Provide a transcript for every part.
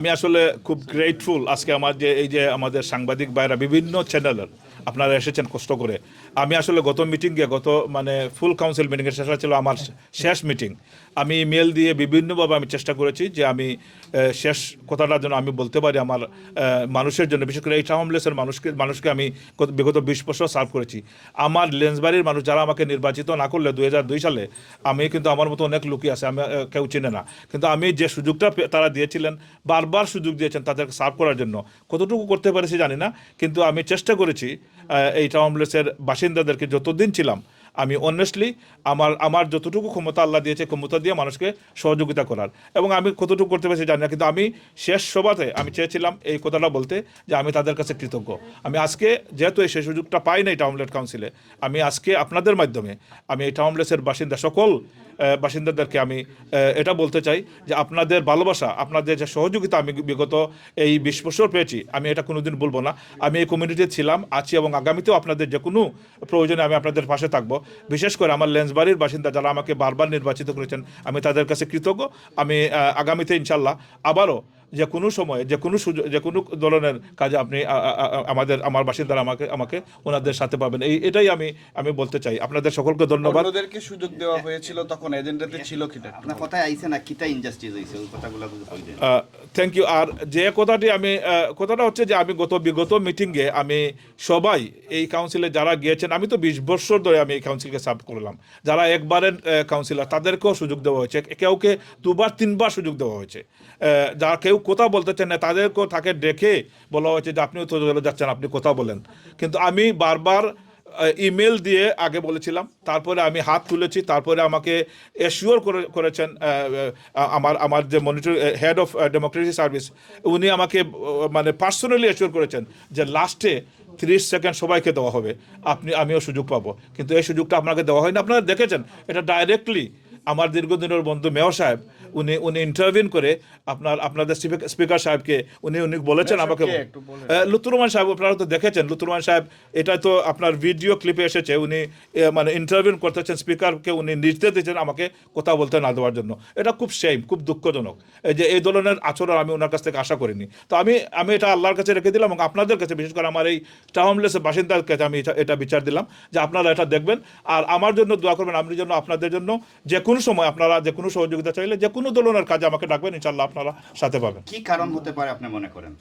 আমি আসলে খুব গ্রেটফুল আজকে আমার যে এই যে আমাদের সাংবাদিক ভাইরা বিভিন্ন চ্যানেলের আপনারা এসেছেন কষ্ট করে। আমি আসলে গত মিটিংয়ে মানে ফুল কাউন্সিল মিটিংয়ের শেষ ছিল আমার শেষ মিটিং। আমি ইমেল দিয়ে বিভিন্নভাবে আমি চেষ্টা করেছি যে আমি শেষ কথাটা যেন আমি বলতে পারি আমার মানুষের জন্য, বিশেষ করে এই টাউনলেসের মানুষকে আমি বিগত 20 বছর সার্ভ করেছি। আমার লেন্সবাড়ির মানুষ যারা আমাকে নির্বাচিত না করলে 2002 সালে, আমি কিন্তু আমার মতো অনেক লোকই আছে, আমি কেউ চিনে না, কিন্তু আমি যে সুযোগটা তারা দিয়েছিলেন, বারবার সুযোগ দিয়েছেন তাদেরকে সার্ভ করার জন্য, কতটুকু করতে পেরেছি জানি না, কিন্তু আমি চেষ্টা করেছি এই টাউনলেসের বাসিন্দাদেরকে যতদিন ছিলাম আমি অনেস্টলি আমার যতটুকু ক্ষমতা আল্লাহ দিয়েছে ক্ষমতা দিয়ে মানুষকে সহযোগিতা করার, এবং আমি কতটুকু করতে পেরেছি জানি না, কিন্তু আমি শেষ সভাতে আমি চেয়েছিলাম এই কথাটা বলতে যে আমি তাদের কাছে কৃতজ্ঞ। আমি আজকে যেহেতু এই সেই সুযোগটা পাই নাই টাউনলেট কাউন্সিলে, আমি আজকে আপনাদের মাধ্যমে আমি এই টাউনলেসের বাসিন্দা সকল বাসিন্দাদেরকে আমি এটা বলতে চাই যে আপনাদের ভালোবাসা, আপনাদের যে সহযোগিতা আমি বিগত এই 20 বছর পেয়েছি, আমি এটা কোনোদিন বলবো না। আমি এই কমিউনিটিতে ছিলাম, আছি, এবং আগামীতেও আপনাদের যে কোনো প্রয়োজনে আমি আপনাদের পাশে থাকবো। বিশেষ করে আমার লেন্সবাড়ির বাসিন্দা যারা আমাকে বারবার নির্বাচিত করেছেন, আমি তাদের কাছে কৃতজ্ঞ। আমি আগামীতে ইনশাল্লাহ আবারও যে কোনো সময়ে যে কোনো ধরনের কাজে আপনি আমার বাসিন্দারা আমাকে ওনাদের সাথে পাবেন, এটাই আমি বলতে চাই। আপনাদের সকলকে ধন্যবাদ। ওদেরকে সুযোগ দেওয়া হয়েছিল তখন এজেন্ডাতে ছিল কিটা আপনার কথায় আইছে না কিটা ইনজাস্টিস হইছে ওই কথাগুলো কইলেন। Thank you. আর যে কথাটি কথাটা হচ্ছে যে আমি বিগত মিটিংয়ে আমি সবাই এই কাউন্সিলে যারা গিয়েছেন, আমি তো 20 বছর ধরে আমি এই কাউন্সিলকে সার্ভ করলাম, যারা একবারের কাউন্সিলর তাদেরকেও সুযোগ দেওয়া হয়েছে, কেউকে 2বার 3বার সুযোগ দেওয়া হয়েছে। যারা কেউ কথা বলতে চান না তাদেরকেও তাকে ডেকে বলা হয়েছে যে আপনিও তো যাচ্ছেন, আপনি কথা বলেন। কিন্তু আমি বারবার ইমেল দিয়ে আগে বলেছিলাম, তারপরে আমি হাত তুলেছি, তারপরে আমাকে এশিওর করেছেন আমার যে monitor head of democracy service, উনি আমাকে মানে পার্সোনালি এশিওর করেছেন যে লাস্টে 30 সেকেন্ড সবাইকে দেওয়া হবে, আমিও সুযোগ পাবো। কিন্তু এই সুযোগটা আপনাকে দেওয়া হয়নি। আপনারা দেখেছেন এটা ডাইরেক্টলি আমার দীর্ঘদিনের বন্ধু মেয়র সাহেব উনি ইন্টারভিউ করে আপনাদের স্পিকার সাহেবকে উনি বলেছেন আমাকে, লুতুর রহমান সাহেব, আপনারা তো দেখেছেন, লুতুর রহমান সাহেব, এটা তো আপনার ভিডিও ক্লিপে এসেছে, উনি মানে ইন্টারভিউ করতেছেন স্পিকারকে, উনি নির্দেশ দিচ্ছেন আমাকে কথা বলতে না দেওয়ার জন্য। এটা খুব খুব দুঃখজনক যে এই ধরনের আচরণ আমি ওনার কাছ থেকে আশা করিনি। তো আমি এটা আল্লাহর কাছে রেখে দিলাম, এবং আপনাদের কাছে, বিশেষ করে আমার এই টাউনলেসের বাসিন্দার কাছে আমি এটা বিচার দিলাম যে আপনারা এটা দেখবেন আর আমার জন্য দোয়া করবেন। আমি জন্য আপনাদের জন্য যে কোনো সময় আপনারা যে কোনো সহযোগিতা চাইলে যে কোনো ধরনের কাজে আমাকে ডাকবেন, ইনশাল্লাহ আপনারা সাথে পাবেন। কি কারণ হতে পারে আপনি মনে করেন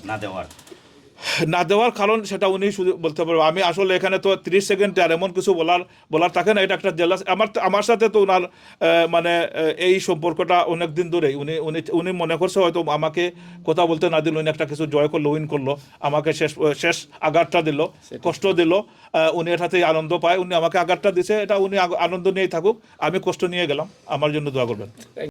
না দেওয়ার কারণ সেটা উনি শুধু বলতে পারবো। আমি আসলে এখানে তো 30 সেকেন্ডে আর এমন কিছু বলার থাকে না, এটা একটা জেলাস। আমার সাথে তো ওনার মানে এই সম্পর্কটা অনেক দিন ধরেই উনি মনে করছে হয়তো আমাকে কথা বলতে না দিল, উনি একটা কিছু জয় করলো, উইন করলো, আমাকে শেষ আঘাতটা দিল, কষ্ট দিল, উনি এটাতেই আনন্দ পায়, উনি আমাকে আঘাতটা দিছে, এটা উনি আনন্দ নিয়েই থাকুক, আমি কষ্ট নিয়ে গেলাম। আমার জন্য দোয়া করবেন।